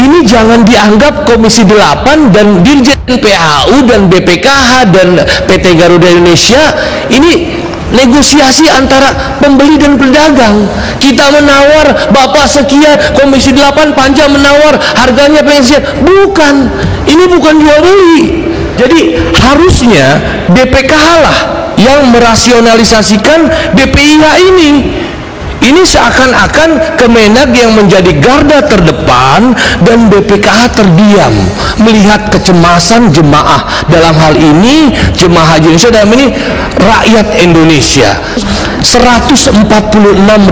ini jangan dianggap Komisi 8 dan Dirjen PHU dan BPKH dan PT Garuda Indonesia ini negosiasi antara pembeli dan pedagang. Kita menawar Bapak sekian, Komisi 8 Panja menawar harganya pengen. Bukan, ini bukan jual beli. Jadi harusnya BPKH lah yang merasionalisasikan BPIH ini. Ini seakan-akan Kemenak yang menjadi garda terdepan dan BPKH terdiam melihat kecemasan jemaah, dalam hal ini jemaah haji Indonesia, dalam ini rakyat Indonesia. 146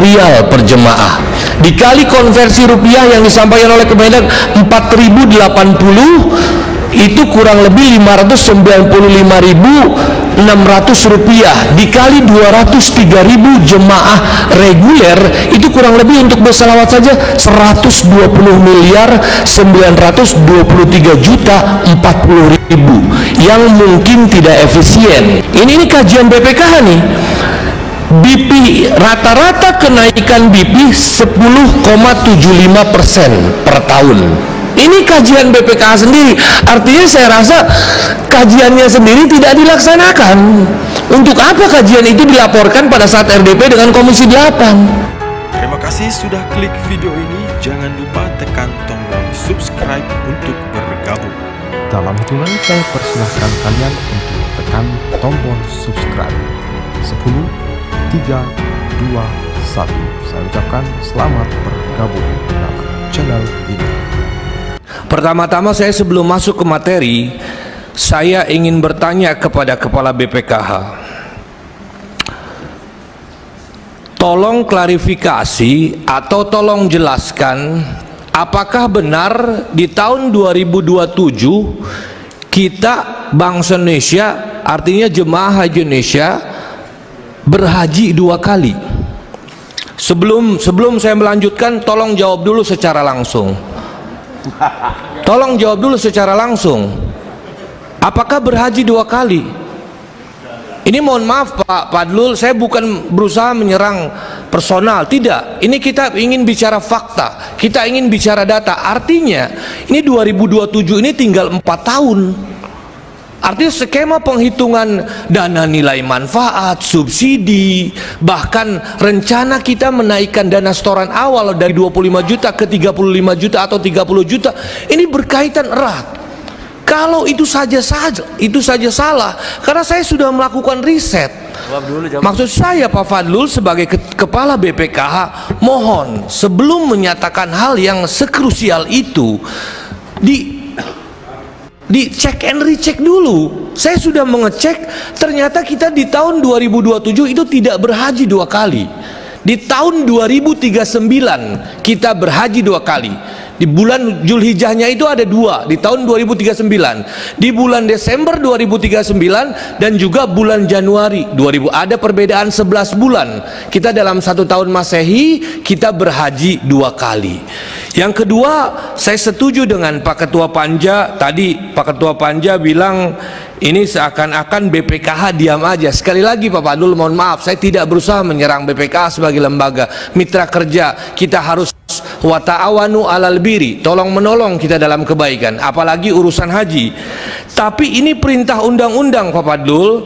rial per jemaah dikali konversi rupiah yang disampaikan oleh Kemenak 4.080, itu kurang lebih 595.600 rupiah dikali 203.000 jemaah reguler, itu kurang lebih untuk bersalawat saja 120.923.040.000 yang mungkin tidak efisien. Ini kajian BPKH nih. BP rata-rata kenaikan BP 10,75% per tahun. Ini kajian BPKH sendiri. Artinya saya rasa kajiannya sendiri tidak dilaksanakan. Untuk apa kajian itu dilaporkan pada saat RDP dengan Komisi 8? Terima kasih sudah klik video ini. Jangan lupa tekan tombol subscribe untuk bergabung. Dalam hitungan saya persilahkan kalian untuk tekan tombol subscribe. 10, 3, 2, 1. Saya ucapkan selamat bergabung dalam channel ini. Pertama-tama saya sebelum masuk ke materi, saya ingin bertanya kepada Kepala BPKH. Tolong klarifikasi atau tolong jelaskan, apakah benar di tahun 2027 kita bangsa Indonesia, artinya jemaah haji Indonesia, berhaji 2 kali? Sebelum saya melanjutkan, tolong jawab dulu secara langsung. Tolong jawab dulu secara langsung. Apakah berhaji 2 kali? Ini mohon maaf Pak Fadlul, saya bukan berusaha menyerang personal, tidak. Ini kita ingin bicara fakta, kita ingin bicara data. Artinya ini 2027 ini tinggal 4 tahun. Artinya skema penghitungan dana nilai manfaat, subsidi, bahkan rencana kita menaikkan dana setoran awal dari 25 juta ke 35 juta atau 30 juta, ini berkaitan erat. Kalau itu saja salah, karena saya sudah melakukan riset. Maksud saya Pak Fadlul sebagai Kepala BPKH, mohon sebelum menyatakan hal yang sekrusial itu, di check and recheck dulu. Saya sudah mengecek, ternyata kita di tahun 2027 itu tidak berhaji 2 kali. Di tahun 2039 kita berhaji 2 kali. Di bulan Zulhijjahnya itu ada 2 di tahun 2039. Di bulan Desember 2039 dan juga bulan Januari 2000. Ada perbedaan 11 bulan. Kita dalam 1 tahun Masehi kita berhaji 2 kali. Yang kedua, saya setuju dengan Pak Ketua Panja. Tadi Pak Ketua Panja bilang ini seakan-akan BPKH diam aja. Sekali lagi Pak Fadlul, mohon maaf, saya tidak berusaha menyerang BPKH sebagai lembaga mitra kerja. Kita harus wa ta'awanu 'alal birri, tolong menolong kita dalam kebaikan, apalagi urusan haji. Tapi ini perintah undang-undang Pak Fadlul.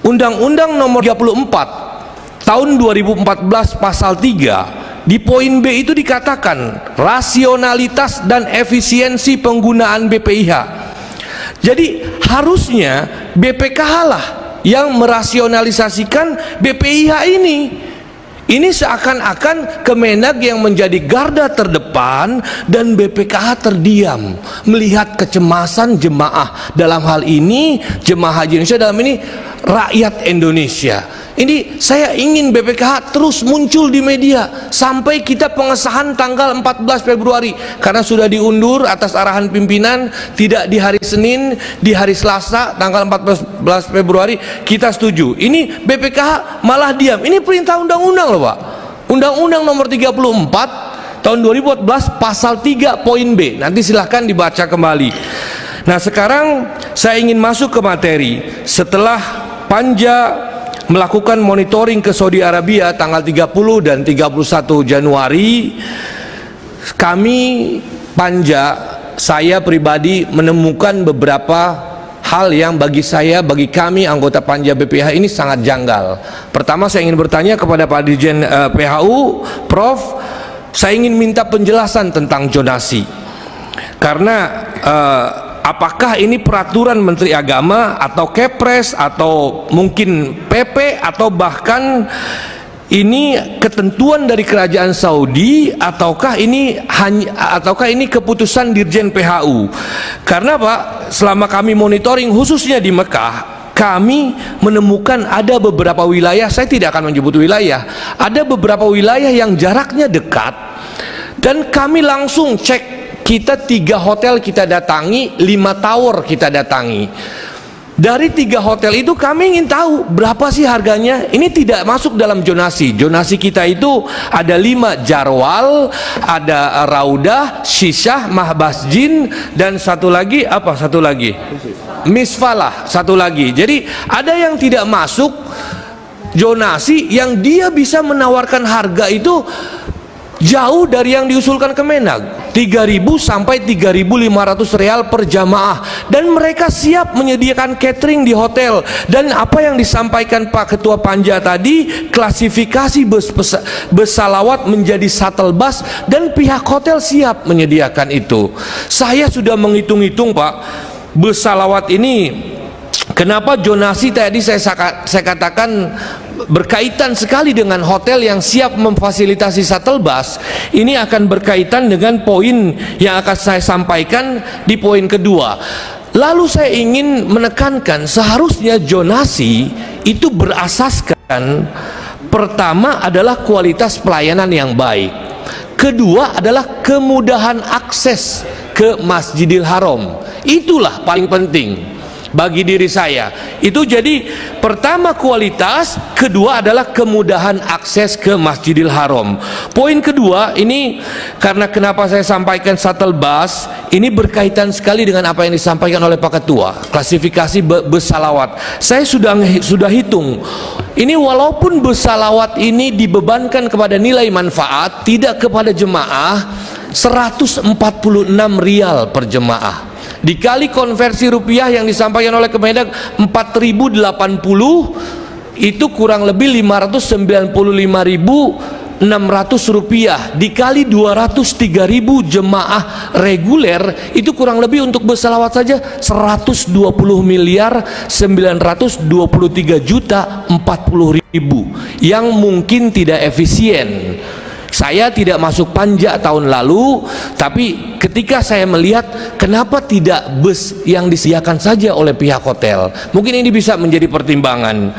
Undang-Undang nomor 34 tahun 2014 pasal 3 di poin B itu dikatakan rasionalitas dan efisiensi penggunaan BPIH. Jadi harusnya BPKH lah yang merasionalisasikan BPIH ini. Ini seakan-akan Kemenak yang menjadi garda terdepan dan BPKH terdiam melihat kecemasan jemaah, dalam hal ini jemaah haji Indonesia, dalam ini rakyat Indonesia. Ini saya ingin BPKH terus muncul di media sampai kita pengesahan tanggal 14 Februari, karena sudah diundur atas arahan pimpinan, tidak di hari Senin, di hari Selasa tanggal 14 Februari kita setuju. Ini BPKH malah diam. Ini perintah undang-undang loh Pak. Undang-undang nomor 34 tahun 2014 pasal 3 poin B. Nanti silahkan dibaca kembali. Nah sekarang saya ingin masuk ke materi. Setelah Panja melakukan monitoring ke Saudi Arabia tanggal 30 dan 31 Januari, kami Panja, saya pribadi menemukan beberapa hal yang bagi saya, bagi kami anggota Panja BPIH ini sangat janggal. Pertama, saya ingin bertanya kepada Pak Dirjen PHU, Prof, saya ingin minta penjelasan tentang zonasi. Karena apakah ini peraturan Menteri Agama atau Kepres atau mungkin PP atau bahkan ini ketentuan dari kerajaan Saudi ataukah ini keputusan Dirjen PHU? Karena Pak, selama kami monitoring khususnya di Mekah, kami menemukan ada beberapa wilayah, saya tidak akan menyebut wilayah, ada beberapa wilayah yang jaraknya dekat dan kami langsung cek. Kita 3 hotel kita datangi, 5 tower kita datangi. Dari 3 hotel itu kami ingin tahu berapa sih harganya. Ini tidak masuk dalam zonasi. Zonasi kita itu ada 5, Jarwal, ada Raudah, Syishah, Mahbas Jin, dan satu lagi apa? Satu lagi Misfalah, satu lagi. Jadi ada yang tidak masuk zonasi, yang dia bisa menawarkan harga itu jauh dari yang diusulkan Kemenag, 3.000 sampai 3.500 real per jamaah, dan mereka siap menyediakan catering di hotel. Dan apa yang disampaikan Pak Ketua Panja tadi, klasifikasi bus salawat menjadi shuttle bus, dan pihak hotel siap menyediakan itu. Saya sudah menghitung-hitung Pak, bus salawat ini, kenapa zonasi tadi saya katakan berkaitan sekali dengan hotel yang siap memfasilitasi shuttle bus. Ini akan berkaitan dengan poin yang akan saya sampaikan di poin kedua. Lalu saya ingin menekankan, seharusnya zonasi itu berasaskan, pertama adalah kualitas pelayanan yang baik, kedua adalah kemudahan akses ke Masjidil Haram. Itulah paling penting bagi diri saya. Itu jadi pertama kualitas, kedua adalah kemudahan akses ke Masjidil Haram. Poin kedua ini, karena kenapa saya sampaikan shuttle bus, ini berkaitan sekali dengan apa yang disampaikan oleh Pak Ketua, klasifikasi bus salawat. Saya sudah hitung, ini walaupun bus salawat ini dibebankan kepada nilai manfaat, tidak kepada jemaah, 146 rial per jemaah. Dikali konversi rupiah yang disampaikan oleh Kemendag 4.080, itu kurang lebih 595.600 rupiah, dikali 203.000 jemaah reguler, itu kurang lebih untuk bus salawat saja 120.923.040.000 yang mungkin tidak efisien. Saya tidak masuk Panja tahun lalu, tapi ketika saya melihat kenapa tidak bus yang disediakan saja oleh pihak hotel, mungkin ini bisa menjadi pertimbangan.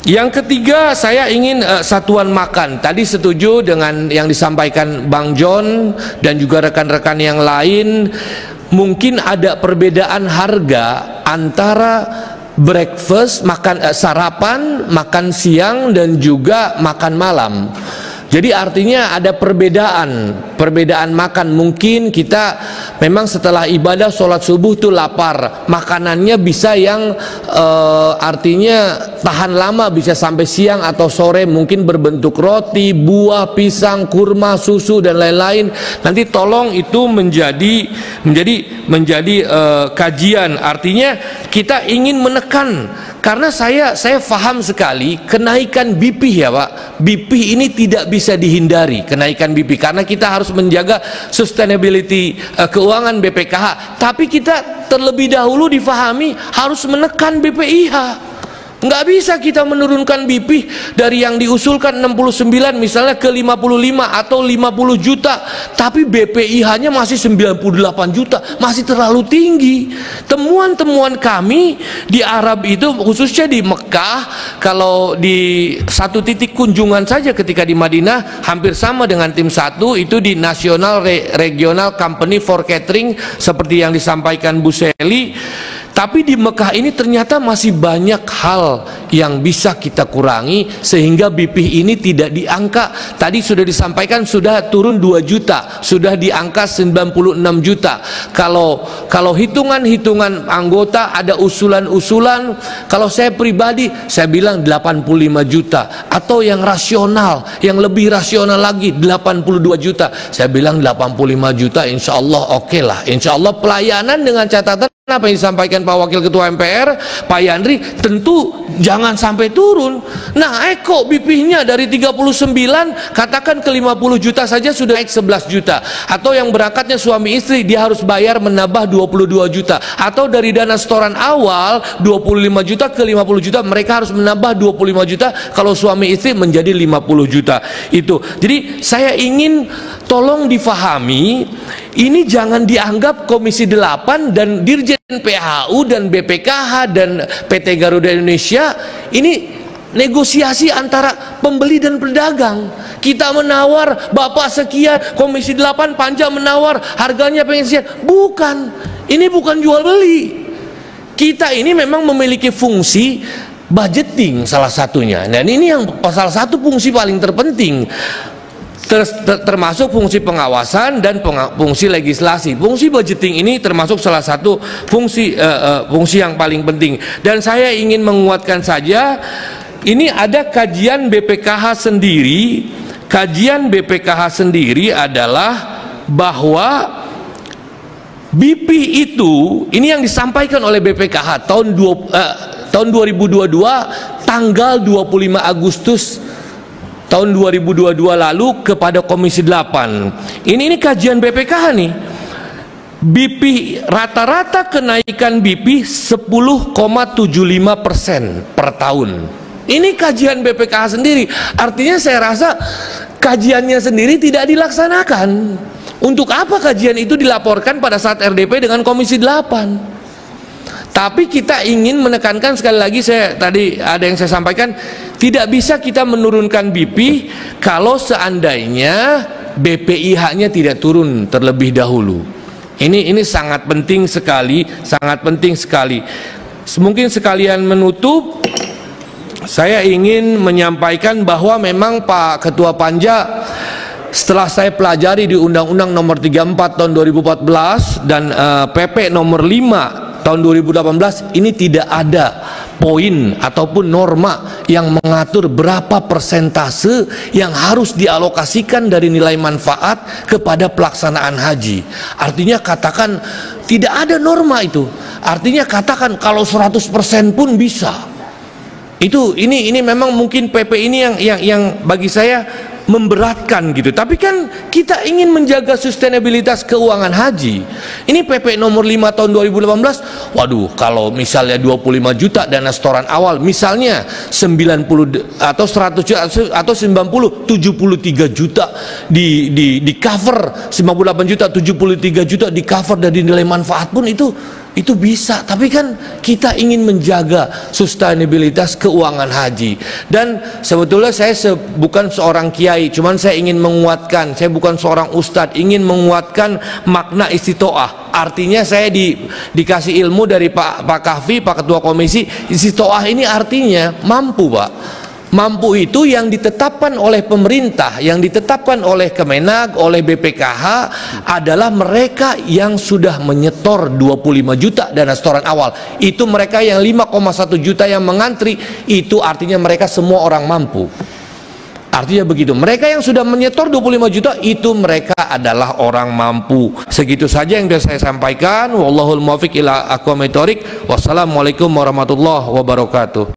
Yang ketiga, saya ingin satuan makan. Tadi setuju dengan yang disampaikan Bang John dan juga rekan-rekan yang lain, mungkin ada perbedaan harga antara breakfast, sarapan, makan siang, dan juga makan malam. Jadi artinya ada perbedaan makan. Mungkin kita memang setelah ibadah sholat subuh tuh lapar, makanannya bisa yang artinya tahan lama, bisa sampai siang atau sore, mungkin berbentuk roti, buah, pisang, kurma, susu, dan lain-lain. Nanti tolong itu menjadi kajian. Artinya kita ingin menekan, karena saya paham sekali kenaikan BP ya Pak. BP ini tidak bisa dihindari, kenaikan BP, karena kita harus menjaga sustainability keuangan BPKH. Tapi kita terlebih dahulu difahami harus menekan BPIH. Nggak bisa kita menurunkan BP dari yang diusulkan 69 misalnya ke 55 atau 50 juta, tapi BPIH-nya masih 98 juta, masih terlalu tinggi. Temuan-temuan kami di Arab itu, khususnya di Mekah, kalau di satu titik kunjungan saja ketika di Madinah, hampir sama dengan tim 1 itu di National Regional Company for Catering seperti yang disampaikan Bu Seli. Tapi di Mekah ini ternyata masih banyak hal yang bisa kita kurangi sehingga BP ini tidak di angka, tadi sudah disampaikan sudah turun 2 juta, sudah di angka 96 juta. Kalau hitungan-hitungan anggota ada usulan-usulan, kalau saya pribadi saya bilang 85 juta, atau yang rasional, yang lebih rasional lagi 82 juta. Saya bilang 85 juta insya Allah oke lah. Insya Allah pelayanan dengan catatan apa yang disampaikan Pak Wakil Ketua MPR, Pak Yandri, tentu jangan sampai turun. Nah, kok BP-nya dari 39 katakan ke 50 juta saja sudah naik 11 juta. Atau yang berangkatnya suami istri, dia harus bayar menambah 22 juta. Atau dari dana setoran awal 25 juta ke 50 juta, mereka harus menambah 25 juta kalau suami istri menjadi 50 juta. Itu. Jadi saya ingin tolong difahami, ini jangan dianggap Komisi 8 dan Dirjen PHU dan BPKH dan PT Garuda Indonesia ini negosiasi antara pembeli dan pedagang. Kita menawar Bapak sekian, Komisi 8 Panja menawar harganya pengen sekian. Bukan, ini bukan jual beli. Kita ini memang memiliki fungsi budgeting salah satunya. Dan ini yang salah satu fungsi paling terpenting, termasuk fungsi pengawasan dan fungsi legislasi. Fungsi budgeting ini termasuk salah satu fungsi yang paling penting. Dan saya ingin menguatkan saja, ini ada kajian BPKH sendiri. Kajian BPKH sendiri adalah bahwa BP itu, ini yang disampaikan oleh BPKH tahun 2022 tanggal 25 Agustus tahun 2022 lalu kepada Komisi 8. Ini kajian BPKH nih. BP rata-rata kenaikan BP 10,75% per tahun. Ini kajian BPKH sendiri. Artinya saya rasa kajiannya sendiri tidak dilaksanakan. Untuk apa kajian itu dilaporkan pada saat RDP dengan Komisi 8? Tapi kita ingin menekankan sekali lagi, tadi ada yang saya sampaikan, tidak bisa kita menurunkan BP kalau seandainya BPIH-nya tidak turun terlebih dahulu. Ini sangat penting sekali, sangat penting sekali. Mungkin sekalian menutup, saya ingin menyampaikan bahwa memang Pak Ketua Panja, setelah saya pelajari di Undang-Undang Nomor 34 tahun 2014 dan PP Nomor 5 tahun 2018, ini tidak ada poin ataupun norma yang mengatur berapa persentase yang harus dialokasikan dari nilai manfaat kepada pelaksanaan haji. Artinya katakan tidak ada norma itu. Artinya katakan kalau 100% pun bisa. Ini memang mungkin PP ini yang bagi saya memberatkan gitu. Tapi kan kita ingin menjaga sustainabilitas keuangan haji. Ini PP nomor 5 tahun 2018. Waduh, kalau misalnya 25 juta dana setoran awal, misalnya 90 atau 100 juta atau 90, 73 juta di cover, 58 juta, 73 juta di cover dari nilai manfaat pun itu bisa. Tapi kan kita ingin menjaga sustainabilitas keuangan haji. Dan sebetulnya saya bukan seorang kiai, cuman saya ingin menguatkan, saya bukan seorang ustadz, ingin menguatkan makna istitoah. Artinya saya dikasih ilmu dari Pak Kahfi, Pak Ketua Komisi. Istitoah ini artinya mampu, Pak. Mampu itu yang ditetapkan oleh pemerintah, yang ditetapkan oleh Kemenag, oleh BPKH adalah mereka yang sudah menyetor 25 juta dana setoran awal. Itu mereka yang 5,1 juta yang mengantri, itu artinya mereka semua orang mampu. Artinya begitu, mereka yang sudah menyetor 25 juta itu mereka adalah orang mampu. Segitu saja yang bisa saya sampaikan. Wallahul muwaffiq ila aqwamit thoriq. Wassalamualaikum warahmatullahi wabarakatuh.